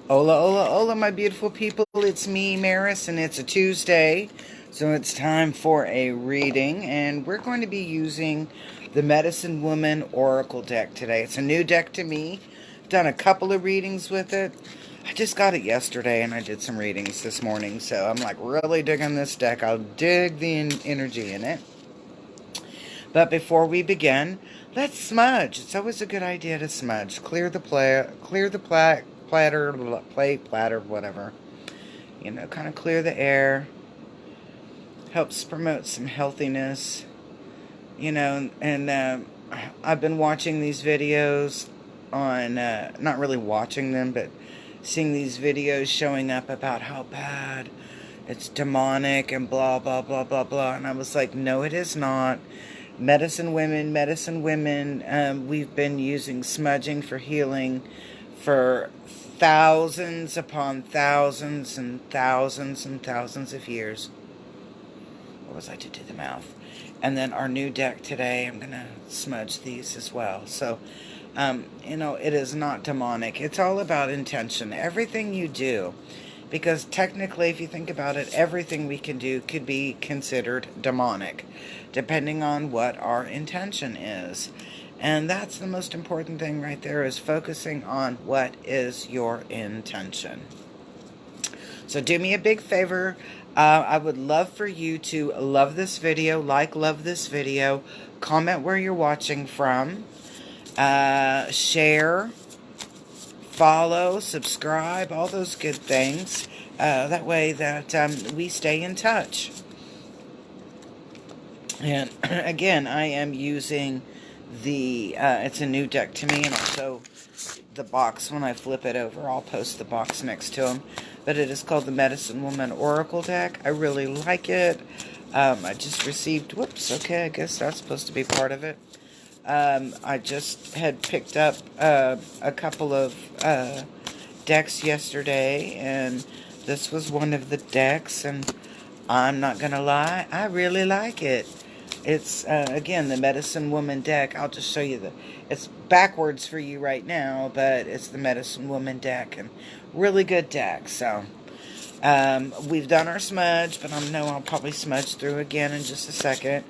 Hola, hola, hola, my beautiful people. It's me, Maris, and it's a Tuesday. So it's time for a reading, and we're going to be using the Medicine Woman Oracle deck today. It's a new deck to me. I've done a couple of readings with it. I just got it yesterday, and I did some readings this morning, so I'm like really digging this deck. I'll dig the energy in it. But before we begin, let's smudge. It's always a good idea to smudge. Clear the platter, plate, platter, whatever. You know, kind of clear the air. Helps promote some healthiness. You know, and I've been watching these videos on, not really watching them, but seeing these videos showing up about how bad it's demonic and blah, blah, blah, blah, blah. And I was like, no, it is not. Medicine women, we've been using smudging for healing for thousands upon thousands and thousands and thousands of years. What was I to do the mouth? And then our new deck today, I'm going to smudge these as well. So, you know, it is not demonic. It's all about intention. Everything you do, because technically, if you think about it, everything we can do could be considered demonic, depending on what our intention is. And that's the most important thing right there, is focusing on what is your intention. So do me a big favor. I would love for you to love this video, love this video, comment where you're watching from, share, follow, subscribe, all those good things. That way that we stay in touch. And again, I am using it's a new deck to me, and I'll show the box when I flip it over. I'll post the box next to them. But it is called the Medicine Woman Oracle deck. I really like it. I just received, whoops, okay, I guess that's supposed to be part of it. I just had picked up a couple of decks yesterday, and this was one of the decks, and I'm not gonna lie, I really like it. It's, again, the Medicine Woman deck. I'll just show you it's backwards for you right now, but it's the Medicine Woman deck, and really good deck. So, we've done our smudge, but I know I'll probably smudge through again in just a second.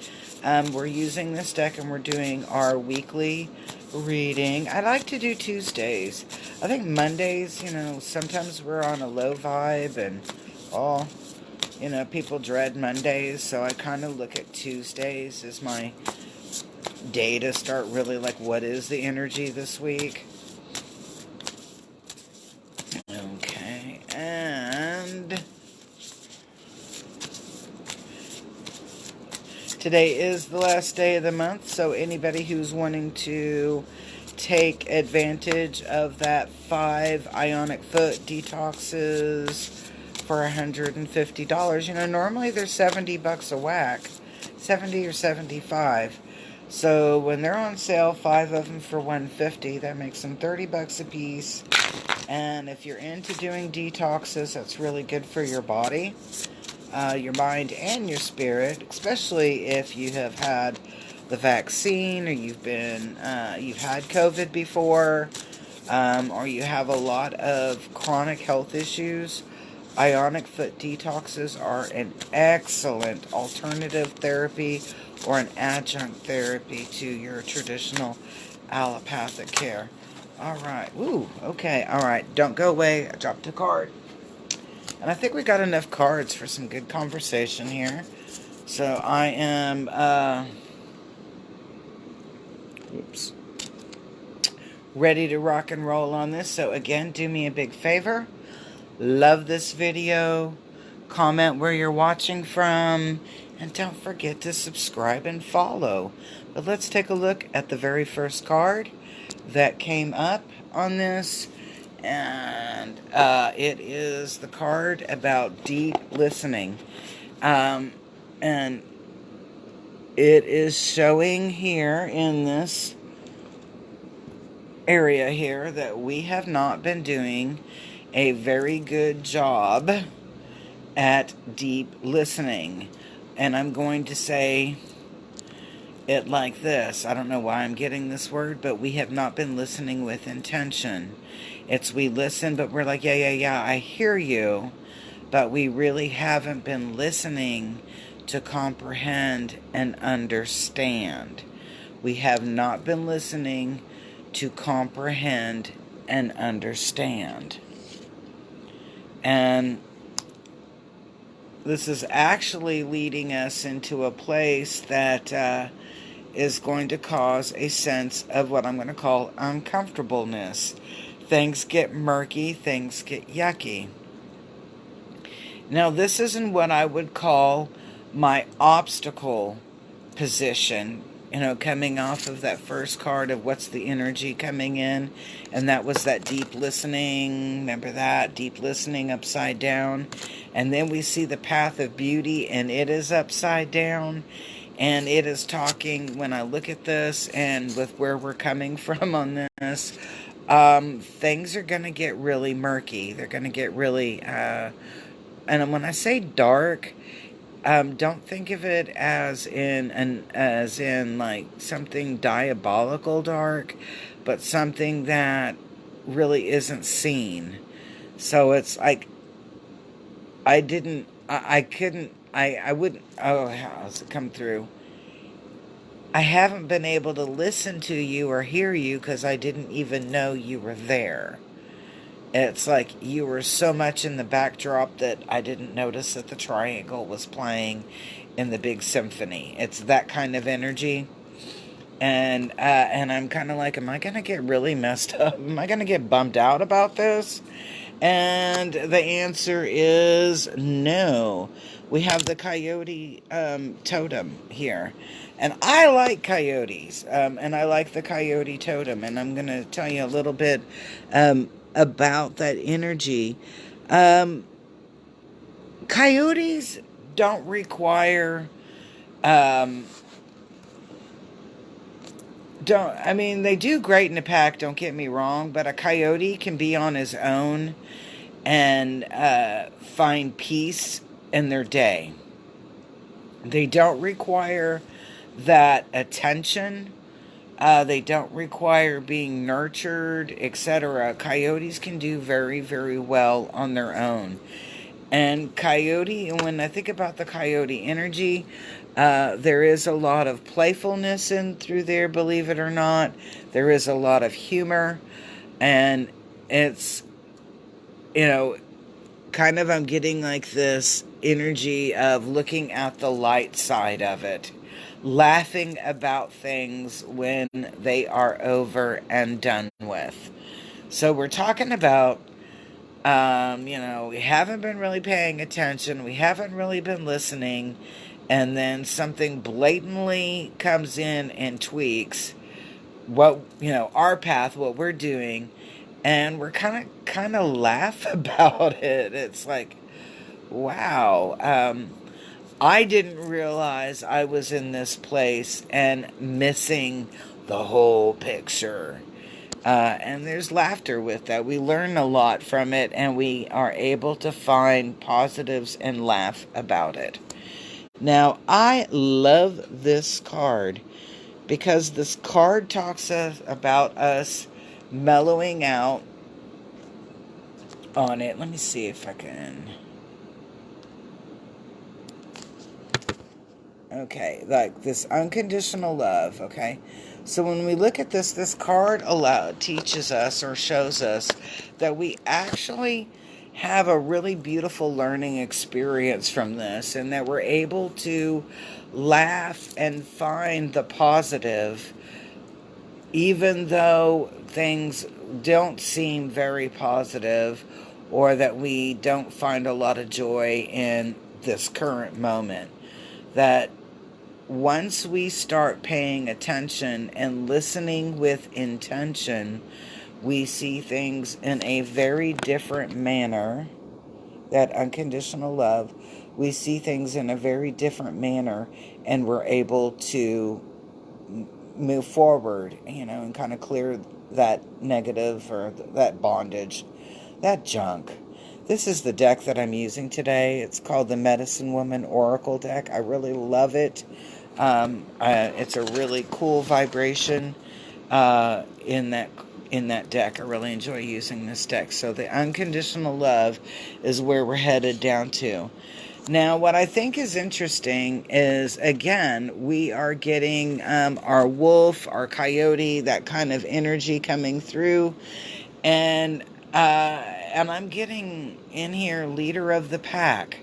We're using this deck, and we're doing our weekly reading. I like to do Tuesdays. I think Mondays, you know, sometimes we're on a low vibe, and oh, you know, people dread Mondays, so I kind of look at Tuesdays as my day to start really, like, what is the energy this week? Okay, and today is the last day of the month, so anybody who's wanting to take advantage of that 5 ionic foot detoxes for $150. You know, normally they're $70 a whack, 70 or 75. So when they're on sale, 5 of them for $150, that makes them $30 a piece. And if you're into doing detoxes, that's really good for your body, your mind, and your spirit, especially if you have had the vaccine, or you've had COVID before, or you have a lot of chronic health issues. Ionic foot detoxes are an excellent alternative therapy or an adjunct therapy to your traditional allopathic care. All right. Ooh, okay. All right. Don't go away. I dropped a card. And I think we got enough cards for some good conversation here. So I am, ready to rock and roll on this. So again, do me a big favor. Love this video, comment where you're watching from, and don't forget to subscribe and follow. But let's take a look at the very first card that came up on this, and it is the card about deep listening. And it is showing here in this area here that we have not been doing a very good job at deep listening. And I'm going to say it like this. I don't know why I'm getting this word, but we have not been listening with intention. It's we listen, but we're like, yeah, yeah, yeah, I hear you. But we really haven't been listening to comprehend and understand. We have not been listening to comprehend and understand. And this is actually leading us into a place that is going to cause a sense of what I'm going to call uncomfortableness. Things get murky, things get yucky. Now, this isn't what I would call my obstacle position, coming off of that first card of what's the energy coming in. And that was that deep listening. Remember that? Deep listening upside down. And then we see the path of beauty, and it is upside down. And it is talking, when I look at this and with where we're coming from on this, things are going to get really murky. They're going to get really, and when I say dark, don't think of it as in like something diabolical dark, but something that really isn't seen. So it's like, I wouldn't, oh, how's it come through? I haven't been able to listen to you or hear you because I didn't even know you were there. It's like you were so much in the backdrop that I didn't notice that the triangle was playing in the big symphony. It's that kind of energy. And I'm kind of like, am I going to get really messed up? Am I going to get bummed out about this? And the answer is no. We have the coyote totem here. And I like coyotes. And I like the coyote totem. And I'm going to tell you a little bit about that energy. Coyotes don't require... they do great in a pack, don't get me wrong, but a coyote can be on his own and find peace in their day. They don't require that attention. They don't require being nurtured, etc. Coyotes can do very, very well on their own. And when I think about the coyote energy, there is a lot of playfulness through there, believe it or not. There is a lot of humor. And it's, kind of I'm getting like this energy of looking at the light side of it. Laughing about things when they are over and done with. So we're talking about, we haven't been really paying attention. We haven't really been listening. And then something blatantly comes in and tweaks our path, what we're doing. And we're kind of laugh about it. It's like, wow. I didn't realize I was in this place and missing the whole picture. And there's laughter with that. We learn a lot from it, and we are able to find positives and laugh about it. Now, I love this card because this card talks about us mellowing out on it. Let me see if I can... Okay, like this unconditional love, okay? So when we look at this card teaches us or shows us that we actually have a really beautiful learning experience from this, and that we're able to laugh and find the positive, even though things don't seem very positive, or that we don't find a lot of joy in this current moment. That once we start paying attention and listening with intention, we see things in a very different manner. That unconditional love, we see things in a very different manner, and we're able to move forward, and kind of clear that negative or that bondage, that junk. This is the deck that I'm using today. It's called the Medicine Woman Oracle deck. I really love it. It's a really cool vibration in that in that deck. I really enjoy using this deck. So the unconditional love is where we're headed down to. Now, what I think is interesting is, again, we are getting our wolf, our coyote, that kind of energy coming through. And I'm getting in here leader of the pack.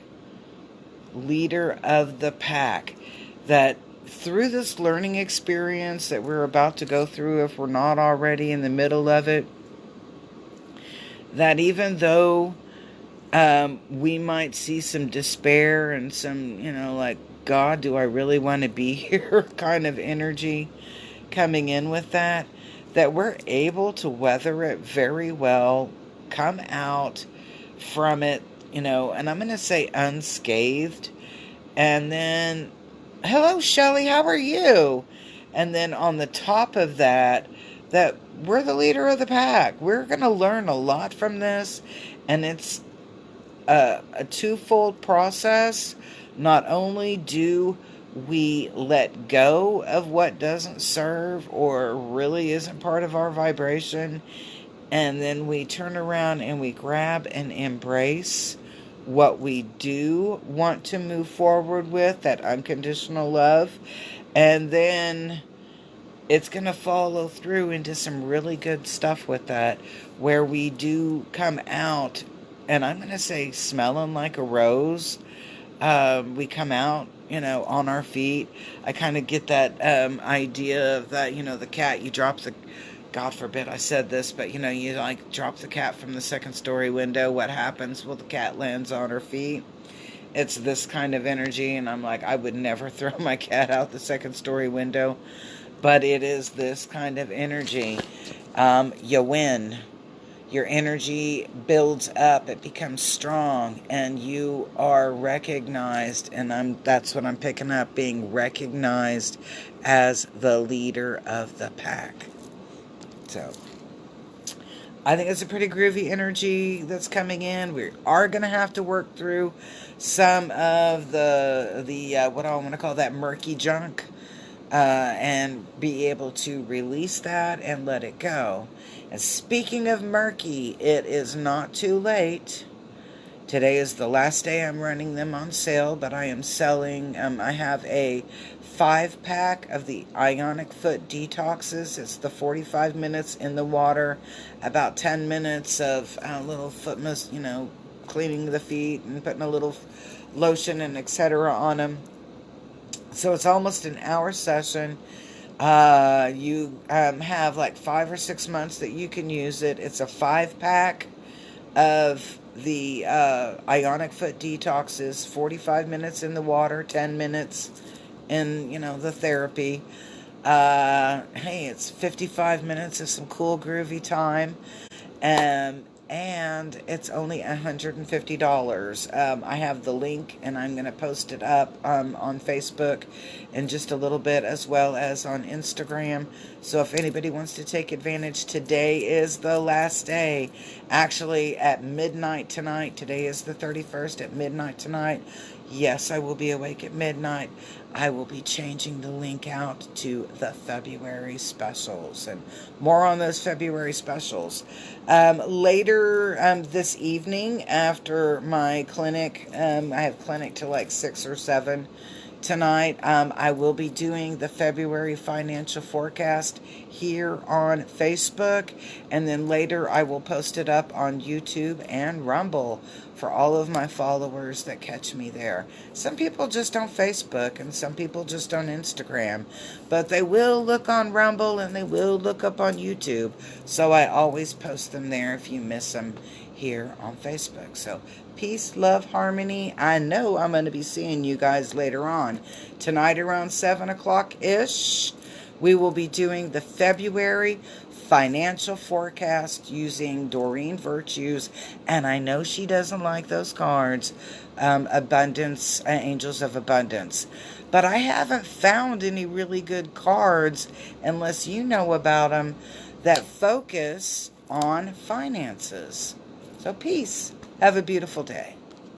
Leader of the pack. That through this learning experience that we're about to go through, if we're not already in the middle of it, that even though we might see some despair and some, like, God, do I really want to be here kind of energy coming in with that, that we're able to weather it very well, come out from it, and I'm going to say unscathed. And then, hello, Shelly, how are you? And then on the top of that we're the leader of the pack. We're going to learn a lot from this, and it's a twofold process. Not only do we let go of what doesn't serve or really isn't part of our vibration, and then we turn around and we grab and embrace what we do want to move forward with, that unconditional love, and then it's going to follow through into some really good stuff with that, where we do come out, and I'm going to say smelling like a rose. We come out, on our feet. I kind of get that idea of that, the cat, you drop the, God forbid I said this, but, you like drop the cat from the second story window. What happens? Well, the cat lands on her feet. It's this kind of energy, and I'm like, I would never throw my cat out the second story window, but it is this kind of energy. You win. Your energy builds up, it becomes strong, and you are recognized, and that's what I'm picking up, being recognized as the leader of the pack. So, I think it's a pretty groovy energy that's coming in. We are going to have to work through some of the what I want to call that murky junk, and be able to release that and let it go. And speaking of murky, it is not too late. Today is the last day I'm running them on sale, but I am selling, I have a 5-pack of the Ionic Foot Detoxes. It's the 45 minutes in the water, about 10 minutes of little foot cleaning the feet and putting a little lotion and etc. on them. So it's almost an hour session. You have like 5 or 6 months that you can use it. It's a 5-pack of the Ionic Foot Detoxes, 45 minutes in the water, 10 minutes in, the therapy. Hey, it's 55 minutes of some cool, groovy time. And it's only $150. I have the link, and I'm going to post it up on Facebook in just a little bit, as well as on Instagram. So if anybody wants to take advantage, today is the last day. Actually, at midnight tonight. Today is the 31st at midnight tonight. Yes, I will be awake at midnight. I will be changing the link out to the February specials, and more on those February specials. Later this evening after my clinic, I have clinic till like 6 or 7 tonight. I will be doing the February financial forecast here on Facebook, and then later I will post it up on YouTube and Rumble for all of my followers that catch me there. Some people just on Facebook, and some people just on Instagram, but they will look on Rumble and they will look up on YouTube, so I always post them there if you miss them here on Facebook. So peace, love, harmony. I know I'm going to be seeing you guys later on. Tonight around 7 o'clock-ish, we will be doing the February financial forecast using Doreen Virtues, and I know she doesn't like those cards, Abundance, Angels of Abundance. But I haven't found any really good cards, unless you know about them, that focus on finances. So peace. Have a beautiful day.